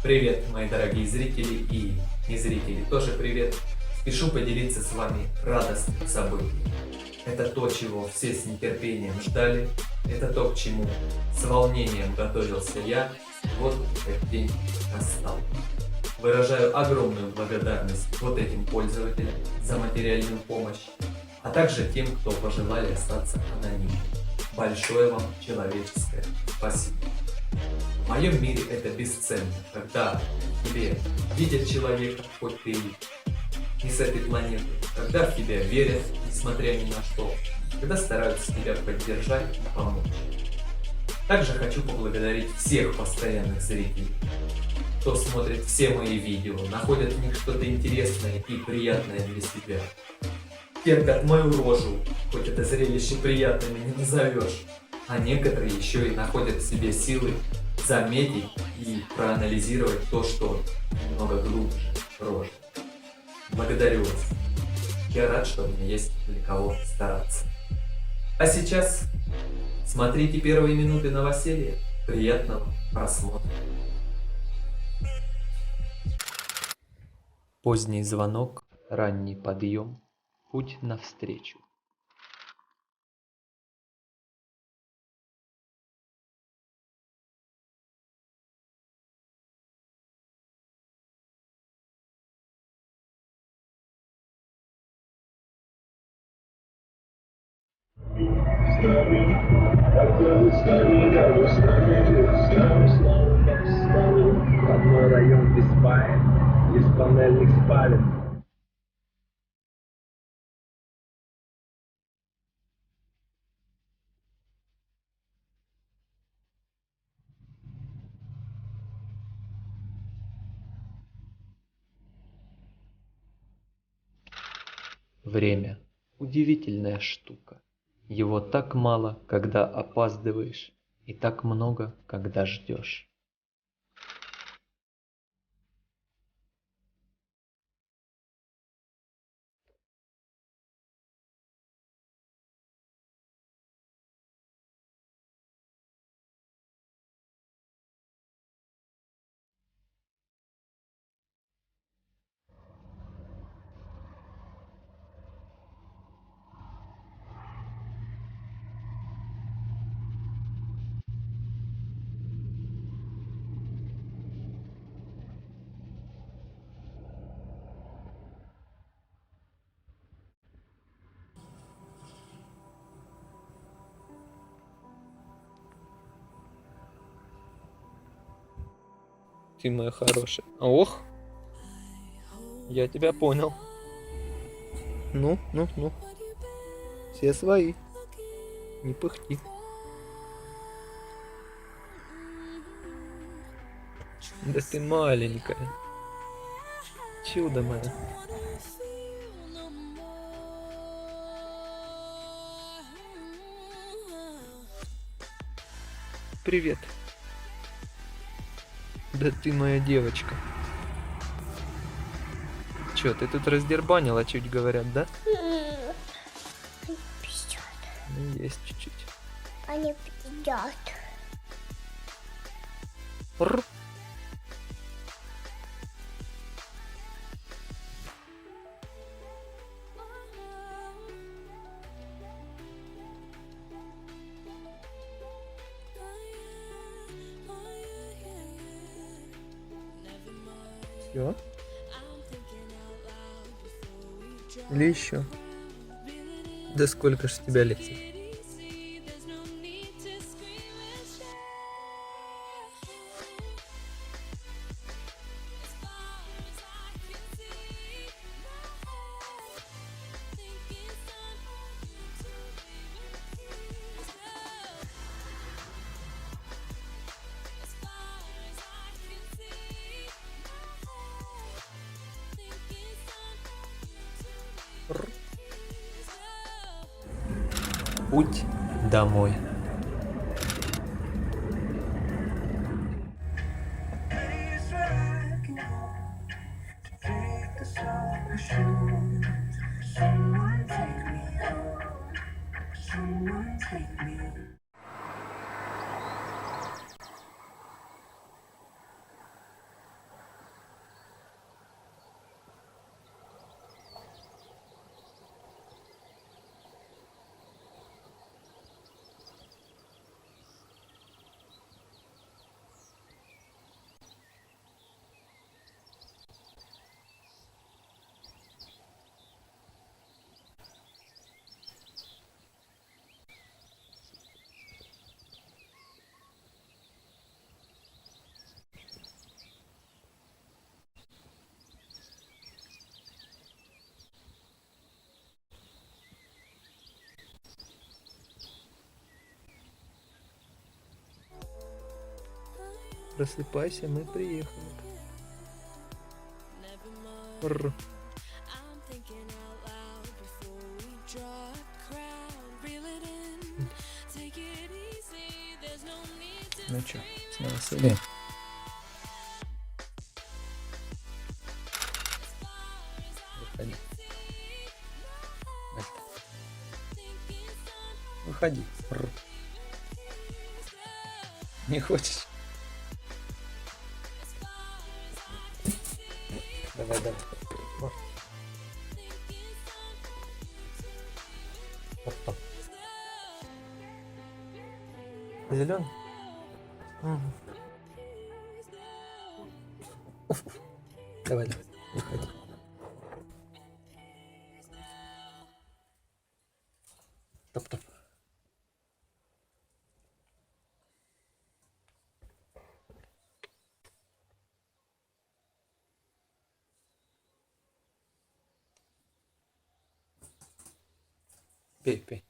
Привет, мои дорогие зрители и не зрители, тоже привет. Спешу поделиться с вами радостным событием. Это то, чего все с нетерпением ждали, это то, к чему с волнением готовился я. Вот этот день настал. Выражаю огромную благодарность вот этим пользователям за материальную помощь, а также тем, кто пожелали остаться анонимными. Большое вам человеческое спасибо. В моем мире это бесценно, когда тебе видят человека, хоть ты не с этой планеты, когда в тебя верят, несмотря ни на что, когда стараются тебя поддержать и помочь. Также хочу поблагодарить всех постоянных зрителей, кто смотрит все мои видео, находит в них что-то интересное и приятное для себя. Терпят мою рожу, хоть это зрелище приятным и не назовешь, а некоторые еще и находят в себе силы заметить и проанализировать то, что немного глубже рожи. Благодарю вас. Я рад, что у меня есть для кого стараться. А сейчас смотрите первые минуты новоселья. Приятного просмотра. Поздний звонок, ранний подъем, путь навстречу. Родной район без паек, лишь панельных спален. Время. Удивительная штука. Его так мало, когда опаздываешь, и так много, когда ждешь. Ты моя хорошая. Ох, я тебя понял. Ну. Все свои. Не пыхти. Да ты маленькая. Чудо мое. Привет. Да ты моя девочка. Чё, ты тут раздербанила, чуть говорят, да? Пищат. Ну, есть чуть-чуть. Они едят. Р. Всё? Или еще? Да сколько ж тебя лет? Путь домой. Просыпайся, мы приехали. Рр. Ну чё, снова сели? Выходи. Выходи. Рр. Не хочешь? Давай, давай. Вот. Оп-оп. Зеленый? Угу. Давай, давай, выходи. Топ-топ. Пей, пей.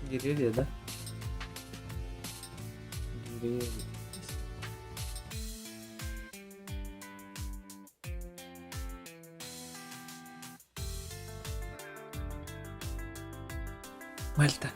Деревья, да? Деревья. Мальта.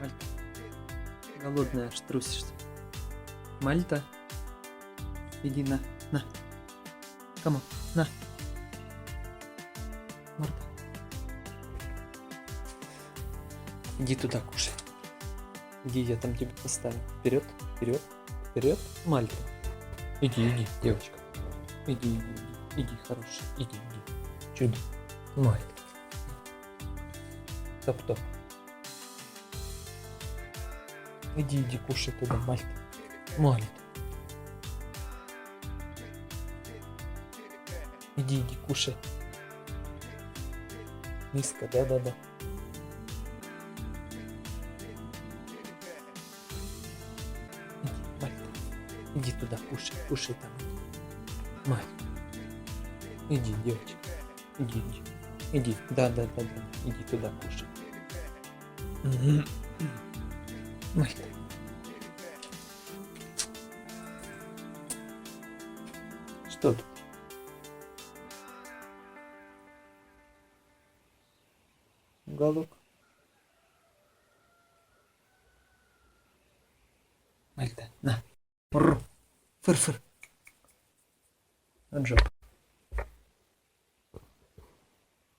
Мальта. Голодная, аж трусишься. Мальта. Иди на. Кому? На. Марта. Иди туда кушай. Иди, я там тебе поставлю. Вперед, вперед, вперед. Мальта. Иди, девочка. Иди, хорошая. Иди. Чудо. Мальта. Топ-топ. Иди, кушай туда, Мальта. Мальта. Иди, кушай. Низко, да. Иди, Мальта. Иди туда, кушай там. Мальта. Иди, девочка. Иди. Да. Иди туда, кушай. Мальта. Что тут? Уголок. Мальта, на. Фыр. Отжал.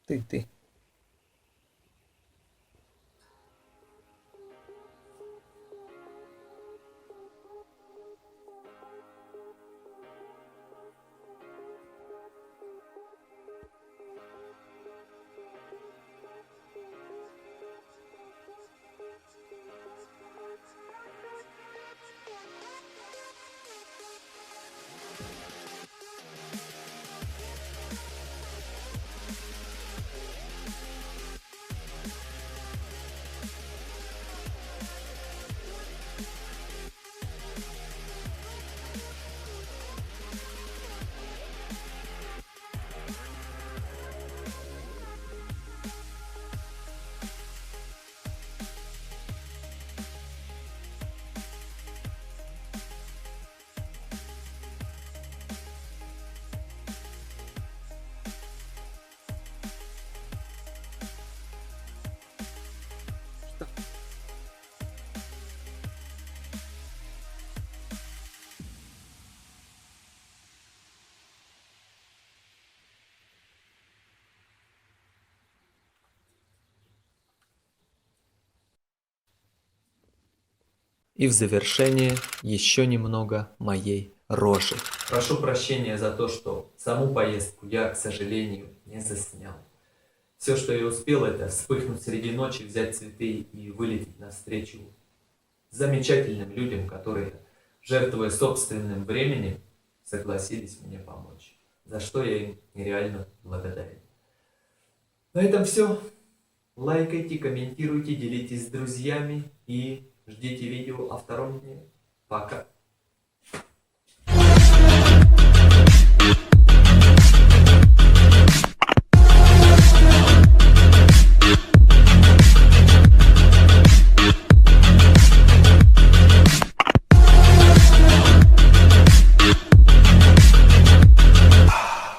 Ты. И в завершение еще немного моей рожи. Прошу прощения за то, что саму поездку я, к сожалению, не заснял. Все, что я успел, это вспыхнуть среди ночи, взять цветы и вылететь навстречу замечательным людям, которые, жертвуя собственным временем, согласились мне помочь. За что я им нереально благодарен. На этом все. Лайкайте, комментируйте, делитесь с друзьями и ждите видео о втором дне. Пока.